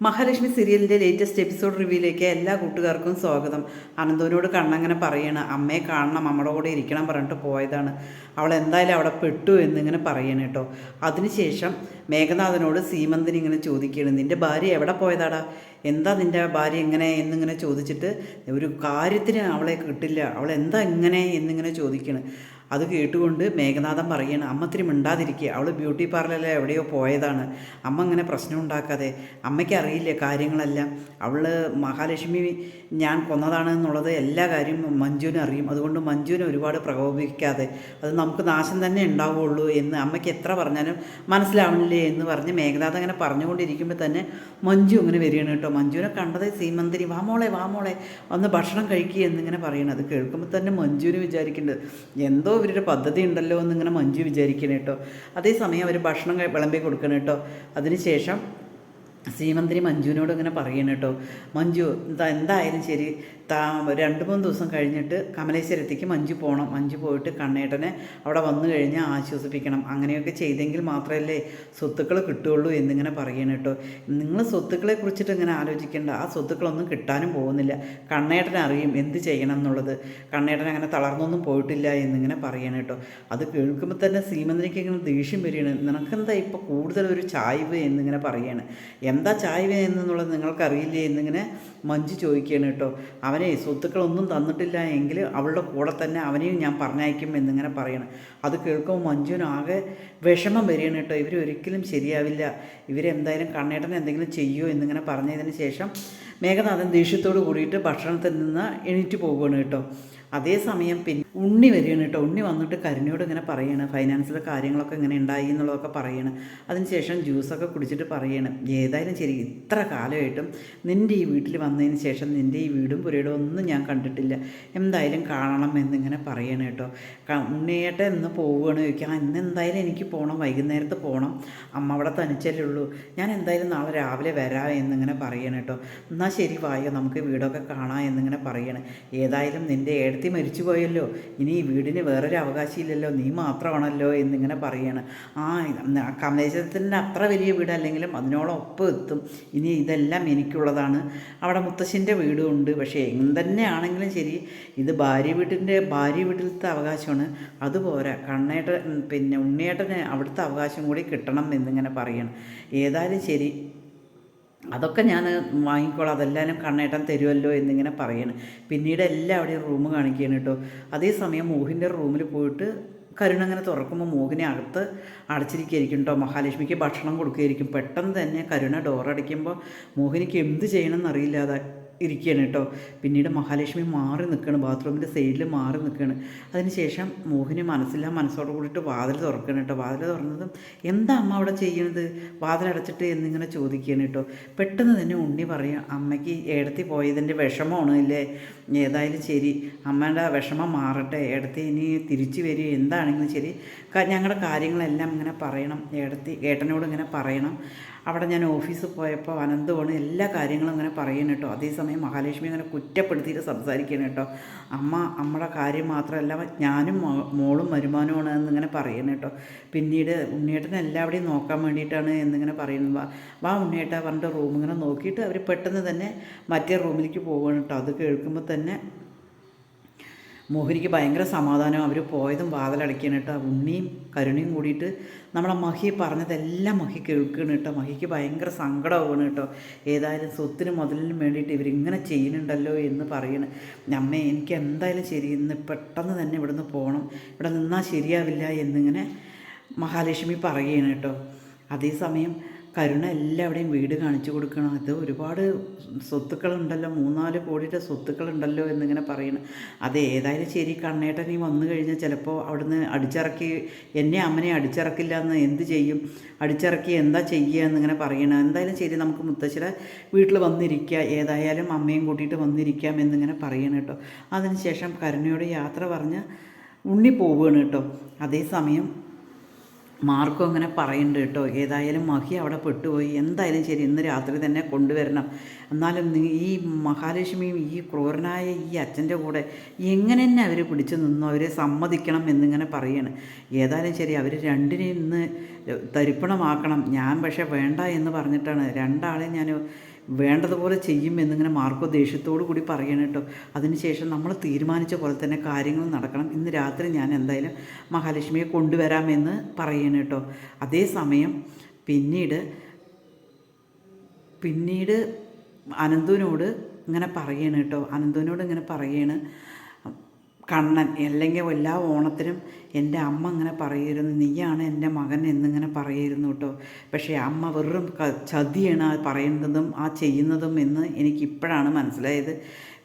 മഹാലക്ഷ്മി സീരിയലിൻ്റെ latest episode റിവ്യൂയിലേക്ക് എല്ലാ കൂട്ടുകാർക്കും സ്വാഗതം. അനന്തോനോട് കണ്ണങ്ങനെ പറയണം, അമ്മയെ കാണണം, നമ്മുടെ കൂടെ ഇരിക്കണം പറഞ്ഞിട്ട് പോയതാണ്. അവൾ എന്തായാലും അവിടെ പെട്ടു എന്നിങ്ങനെ പറയണം കേട്ടോ. അതിനുശേഷം മേഘനാഥനോട് സീമന്തിന് ഇങ്ങനെ ചോദിക്കുകയാണ്, നിൻ്റെ ഭാര്യ എവിടെ പോയതാടാ, എന്താ നിൻ്റെ ഭാര്യ എങ്ങനെ എന്നിങ്ങനെ ചോദിച്ചിട്ട് ഒരു കാര്യത്തിന് അവളെ കിട്ടില്ല, അവൾ എന്താ ഇങ്ങനെ എന്നിങ്ങനെ ചോദിക്കുകയാണ്. അത് കേട്ടുകൊണ്ട് മേഘനാഥൻ പറയാണ്, അമ്മ ഇത്തിരി മിണ്ടാതിരിക്കുക, അവൾ ബ്യൂട്ടി പാർലറിൽ എവിടെയോ പോയതാണ്, അമ്മ ഇങ്ങനെ പ്രശ്നം ഉണ്ടാക്കാതെ, അമ്മയ്ക്ക് അറിയില്ലേ കാര്യങ്ങളെല്ലാം, അവൾ മഹാലക്ഷ്മി ഞാൻ കൊന്നതാണ് എന്നുള്ളത് എല്ലാ കാര്യവും മഞ്ജുവിനും അറിയും, അതുകൊണ്ട് മഞ്ജുവിനെ ഒരുപാട് പ്രകോപിക്കാതെ, അത് നമുക്ക് നാശം തന്നെ ഉണ്ടാവുകയുള്ളൂ എന്ന് അമ്മയ്ക്ക് എത്ര പറഞ്ഞാലും മനസ്സിലാവണില്ലേ എന്ന് പറഞ്ഞ് മേഘനാഥൻ അങ്ങനെ പറഞ്ഞുകൊണ്ടിരിക്കുമ്പോൾ തന്നെ മഞ്ജു ഇങ്ങനെ വരികയാണ് കേട്ടോ. മഞ്ജുവിനെ കണ്ടത് സീമന്തിരി, വാ മോളെ വന്ന് ഭക്ഷണം കഴിക്കുക എന്നിങ്ങനെ പറയണം. അത് കേൾക്കുമ്പോൾ തന്നെ മഞ്ജുവിന് വിചാരിക്കേണ്ടത് എന്തോ ഇവരുടെ പദ്ധതി ഉണ്ടല്ലോ എന്നിങ്ങനെ മഞ്ജു വിചാരിക്കണം കേട്ടോ. അതേസമയം അവർ ഭക്ഷണം വിളമ്പി കൊടുക്കണം കേട്ടോ. അതിനുശേഷം ശ്രീമന്തിരി മഞ്ജുവിനോട് ഇങ്ങനെ പറയണം കേട്ടോ, മഞ്ജു എന്തായാലും ശരി, 2-3 ദിവസം കഴിഞ്ഞിട്ട് കമലേശ്വരത്തേക്ക് മഞ്ജു പോകണം, മഞ്ജു പോയിട്ട് കണ്ണേട്ടനെ അവിടെ വന്നു കഴിഞ്ഞാൽ ആശ്വസിപ്പിക്കണം, അങ്ങനെയൊക്കെ ചെയ്തെങ്കിൽ മാത്രമല്ലേ സ്വത്തുക്കൾ കിട്ടുകയുള്ളൂ എന്നിങ്ങനെ പറയണം കേട്ടോ. നിങ്ങൾ സ്വത്തുക്കളെ കുറിച്ചിട്ട് ഇങ്ങനെ ആലോചിക്കേണ്ട, ആ സ്വത്തുക്കളൊന്നും കിട്ടാനും പോകുന്നില്ല, കണ്ണേട്ടനെ അറിയും എന്ത് ചെയ്യണം എന്നുള്ളത്, കണ്ണേട്ടൻ അങ്ങനെ തളർന്നൊന്നും പോയിട്ടില്ല എന്നിങ്ങനെ പറയണം കേട്ടോ. അത് കേൾക്കുമ്പോൾ തന്നെ ശ്രീമന്തിരിക്ക് ഇങ്ങനെ ദേഷ്യം വരികയാണ്, നിനക്കെന്താ ഇപ്പോൾ കൂടുതൽ ഒരു ചായ്വ് എന്നിങ്ങനെ പറയാണ്. എന്താ ചായ്വ എന്നുള്ളത് നിങ്ങൾക്കറിയില്ലേ എന്നിങ്ങനെ മഞ്ജു ചോദിക്കുകയാണ് കേട്ടോ. അവനെ സ്വത്തുക്കളൊന്നും തന്നിട്ടില്ല എങ്കിൽ അവളുടെ കൂടെ തന്നെ അവനെയും ഞാൻ പറഞ്ഞയക്കും എന്നിങ്ങനെ പറയണം. അത് കേൾക്കുമ്പോൾ മഞ്ജുവിനാകെ വിഷമം വരികയാണ് കേട്ടോ. ഇവരൊരിക്കലും ശരിയാവില്ല, ഇവരെന്തായാലും കണ്ണേട്ടനെ എന്തെങ്കിലും ചെയ്യുമോ എന്നിങ്ങനെ പറഞ്ഞതിന് ശേഷം മേഘനാഥൻ ദേഷ്യത്തോട് കൂടിയിട്ട് ഭക്ഷണത്തിൽ നിന്ന് എണീറ്റ് പോകുകയാണ് കേട്ടോ. അതേസമയം പിന്നെ ഉണ്ണി വരികയാണ് കേട്ടോ. ഉണ്ണി വന്നിട്ട് കരുണയോട് ഇങ്ങനെ പറയാണ്, ഫൈനാൻസിലെ കാര്യങ്ങളൊക്കെ ഇങ്ങനെ ഉണ്ടായി എന്നുള്ളതൊക്കെ പറയണം. അതിനുശേഷം ജ്യൂസൊക്കെ കുടിച്ചിട്ട് പറയണം, ഏതായാലും ശരി, ഇത്ര കാലമായിട്ടും നിൻ്റെ ഈ വീട്ടിൽ വന്നതിന് ശേഷം നിൻ്റെ ഈ വീടും പുരയിടും ഒന്നും ഞാൻ കണ്ടിട്ടില്ല, എന്തായാലും കാണണം എന്നിങ്ങനെ പറയണം കേട്ടോ. ഉണ്ണിയേട്ട എന്ന് പോവുകയാണ് ചോദിക്കുക, ഇന്ന് എന്തായാലും എനിക്ക് പോകണം, വൈകുന്നേരത്ത് പോകണം, അമ്മ അവിടെ തനിച്ചല്ലേ ഉള്ളൂ, ഞാൻ എന്തായാലും നാളെ രാവിലെ വരാം എന്നിങ്ങനെ പറയണം കേട്ടോ. എന്നാൽ ശരി വായോ, നമുക്ക് വീടൊക്കെ കാണാം എന്നിങ്ങനെ പറയണം. ഏതായാലും നിൻ്റെ ഏടത്തി മരിച്ചു പോയല്ലോ, ഇനി ഈ വീടിന് വേറൊരു അവകാശമില്ലല്ലോ, നീ മാത്രമാണല്ലോ എന്നിങ്ങനെ പറയാണ്. കമലേശ്വരത്തിൻ്റെ അത്ര വലിയ വീടല്ലെങ്കിലും അതിനോടൊപ്പം എത്തും, ഇനി ഇതെല്ലാം എനിക്കുള്ളതാണ്, അവിടെ മുത്തശ്ശിൻ്റെ വീടും ഉണ്ട്, പക്ഷേ എന്തെന്നെ ആണെങ്കിലും ശരി, ഇത് ഭാര്യ വീട്ടിലത്തെ അവകാശമാണ്, അതുപോലെ പിന്നെ ഉണ്ണിയേട്ടന് അവിടുത്തെ അവകാശം കൂടി കിട്ടണം എന്നിങ്ങനെ പറയണം. ഏതായാലും ശരി, അതൊക്കെ ഞാൻ വാങ്ങിക്കോളാം, അതെല്ലാവരും കണ്ണേട്ടൻ തരുമല്ലോ എന്നിങ്ങനെ പറയണം. പിന്നീട് എല്ലാവരുടെയും റൂം കാണിക്കുകയാണ് കേട്ടോ. അതേസമയം മോഹിൻ്റെ റൂമിൽ പോയിട്ട് കരുണ അങ്ങനെ തുറക്കുമ്പോൾ മോഹിനെ അകത്ത് അടച്ചിരിക്കുകയായിരിക്കും കേട്ടോ. മഹാലക്ഷ്മിക്ക് ഭക്ഷണം കൊടുക്കുകയായിരിക്കും. പെട്ടെന്ന് തന്നെ കരുണ ഡോറടിക്കുമ്പോൾ മോഹിനിക്ക് എന്ത് ചെയ്യണമെന്നറിയില്ലാതെ ഇരിക്കുകയാണ് കേട്ടോ. പിന്നീട് മഹാലക്ഷ്മി മാറി നിൽക്കുകയാണ്, ബാത്റൂമിൻ്റെ സൈഡിൽ മാറി നിൽക്കുകയാണ്. അതിനുശേഷം മോഹിനി മനസ്സോട് കൂടിയിട്ട് വാതിൽ തുറക്കുകയാണ് കേട്ടോ. വാതിൽ തുറന്നതും എന്താ അമ്മ അവിടെ ചെയ്യുന്നത്, വാതിലടച്ചിട്ട് എന്നിങ്ങനെ ചോദിക്കുകയാണ് കേട്ടോ. പെട്ടെന്ന് തന്നെ ഉണ്ണി പറയും, അമ്മയ്ക്ക് ഏടത്തി പോയതിൻ്റെ വിഷമമാണ് ഇല്ലേ, ഏതായാലും ശരി, അമ്മയുടെ വിഷമം മാറട്ടെ, ഏടത്തി ഇനി തിരിച്ചു വരിക എന്താണെങ്കിലും ശരി, ഞങ്ങളുടെ കാര്യങ്ങളെല്ലാം ഇങ്ങനെ പറയണം, ഏട്ടനോട് ഇങ്ങനെ പറയണം, അവിടെ ഞാൻ ഓഫീസിൽ പോയപ്പോൾ അനന്തമാണ് എല്ലാ കാര്യങ്ങളും ഇങ്ങനെ പറയുന്നു കേട്ടോ. അതേസമയം മഹാലക്ഷ്മി ഇങ്ങനെ കുറ്റപ്പെടുത്തിയിട്ട് സംസാരിക്കണം കേട്ടോ. നമ്മുടെ കാര്യം മാത്രമല്ല, ഞാനും മോളും വരുമാനമാണ് എന്നിങ്ങനെ പറയുന്നു കേട്ടോ. പിന്നീട് ഉണ്ണിയേട്ടനെ എല്ലാവരുടെയും നോക്കാൻ വേണ്ടിയിട്ടാണ് എന്നിങ്ങനെ പറയുന്നു. വാ ഉണ്ണിയേട്ട പറഞ്ഞിട്ട് റൂം ഇങ്ങനെ നോക്കിയിട്ട് അവർ പെട്ടെന്ന് തന്നെ മറ്റേ റൂമിലേക്ക് പോവുകയാണ് കേട്ടോ. അത് കേൾക്കുമ്പോൾ തന്നെ മോഹിനിക്ക് ഭയങ്കര സമാധാനം, അവർ പോയതും വാതിലടയ്ക്കണം കേട്ടോ. ഉണ്ണിയും കരുണയും കൂടിയിട്ട് നമ്മളെ മഹി പറഞ്ഞതെല്ലാം മഹി കേൾക്കണം കേട്ടോ. മഹിക്ക് ഭയങ്കര സങ്കടമാവുകയാണ് കേട്ടോ. ഏതായാലും സ്വത്തിനും മുതലിനും വേണ്ടിയിട്ട് ഇവരിങ്ങനെ ചെയ്യുന്നുണ്ടല്ലോ എന്ന് പറയണം. അമ്മേ എനിക്ക് എന്തായാലും ശരി, ഇന്ന് പെട്ടെന്ന് തന്നെ ഇവിടുന്ന് പോകണം, ഇവിടെ നിന്നാൽ ശരിയാവില്ല എന്നിങ്ങനെ മഹാലക്ഷ്മി പറയുകയാണ് കേട്ടോ. അതേസമയം കരുണ എല്ലാവിടെയും വീട് കാണിച്ചു കൊടുക്കണം, അത് ഒരുപാട് സ്വത്തുക്കളുണ്ടല്ലോ, 3-4 കോടിയുടെ സ്വത്തുക്കളുണ്ടല്ലോ എന്നിങ്ങനെ പറയണം. അത് ഏതായാലും ശരി, കണ്ണേട്ടൻ വന്നു കഴിഞ്ഞാൽ ചിലപ്പോൾ അവിടുന്ന് അടിച്ചിറക്കി, അമ്മനെ അടിച്ചിറക്കില്ല എന്ന് എന്ത് ചെയ്യും, അടിച്ചിറക്കി എന്താ ചെയ്യുക എന്നിങ്ങനെ പറയണം. എന്തായാലും ശരി, നമുക്ക് മുത്തശ്ശിയുടെ വീട്ടിൽ വന്നിരിക്കുക, ഏതായാലും അമ്മയും കൂട്ടിയിട്ട് വന്നിരിക്കാം എന്നിങ്ങനെ പറയണം കേട്ടോ. അതിനുശേഷം കരുണയോട് യാത്ര പറഞ്ഞ് ഉണ്ണി പോവുകയാണ് കേട്ടോ. അതേസമയം മാർക്കും അങ്ങനെ പറയുന്നുണ്ട് കേട്ടോ. ഏതായാലും മഹി അവിടെ പെട്ടുപോയി, എന്തായാലും ശരി ഇന്ന് രാത്രി തന്നെ കൊണ്ടുവരണം, എന്നാലും ഈ മഹാലക്ഷ്മിയും ഈ ക്രൂരനായ ഈ അച്ഛൻ്റെ കൂടെ എങ്ങനെ തന്നെ അവർ പിടിച്ചു നിന്നു, അവരെ സമ്മതിക്കണം എന്നിങ്ങനെ പറയാണ്. ഏതായാലും ശരി, അവർ രണ്ടിനെയും ഇന്ന് തരിപ്പണമാക്കണം. ഞാൻ പക്ഷേ വേണ്ട എന്ന് പറഞ്ഞിട്ടാണ് രണ്ടാളെ ഞാൻ വേണ്ടതുപോലെ ചെയ്യും എന്നിങ്ങനെ മാർക്കോ ദേഷ്യത്തോടു കൂടി പറയണം കേട്ടോ. അതിനുശേഷം നമ്മൾ തീരുമാനിച്ച പോലെ തന്നെ കാര്യങ്ങൾ നടക്കണം. ഇന്ന് രാത്രി ഞാൻ എന്തായാലും മഹാലക്ഷ്മിയെ കൊണ്ടുവരാമെന്ന് പറയണം കേട്ടോ. അതേസമയം പിന്നീട് അനന്തുവിനോട് ഇങ്ങനെ പറയണം കേട്ടോ. അനന്തുവിനോട് ഇങ്ങനെ പറയണം കണ്ണൻ, അല്ലെങ്കിൽ എല്ലാ ഓണത്തിനും എൻ്റെ അമ്മ ഇങ്ങനെ പറയുമായിരുന്നു, നീയാണ് എൻ്റെ മകൻ എന്നിങ്ങനെ പറയുമായിരുന്നു കേട്ടോ. പക്ഷേ അമ്മ വെറും ചതിയാണ് ആ പറയുന്നതും ആ ചെയ്യുന്നതും എന്ന് എനിക്കിപ്പോഴാണ് മനസ്സിലായത്.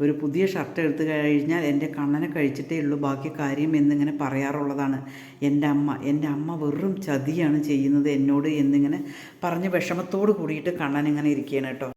ഒരു പുതിയ ഷർട്ട് എടുത്തു കഴിഞ്ഞാൽ എൻ്റെ കണ്ണനെ കഴിച്ചിട്ടേ ഉള്ളൂ ബാക്കി കാര്യം എന്നിങ്ങനെ പറയാറുള്ളതാണ് എൻ്റെ അമ്മ വെറും ചതിയാണ് ചെയ്യുന്നത് എന്നോട് എന്നിങ്ങനെ പറഞ്ഞ് വിഷമത്തോട് കൂടിയിട്ട് കണ്ണൻ ഇങ്ങനെ ഇരിക്കുകയാണ് കേട്ടോ.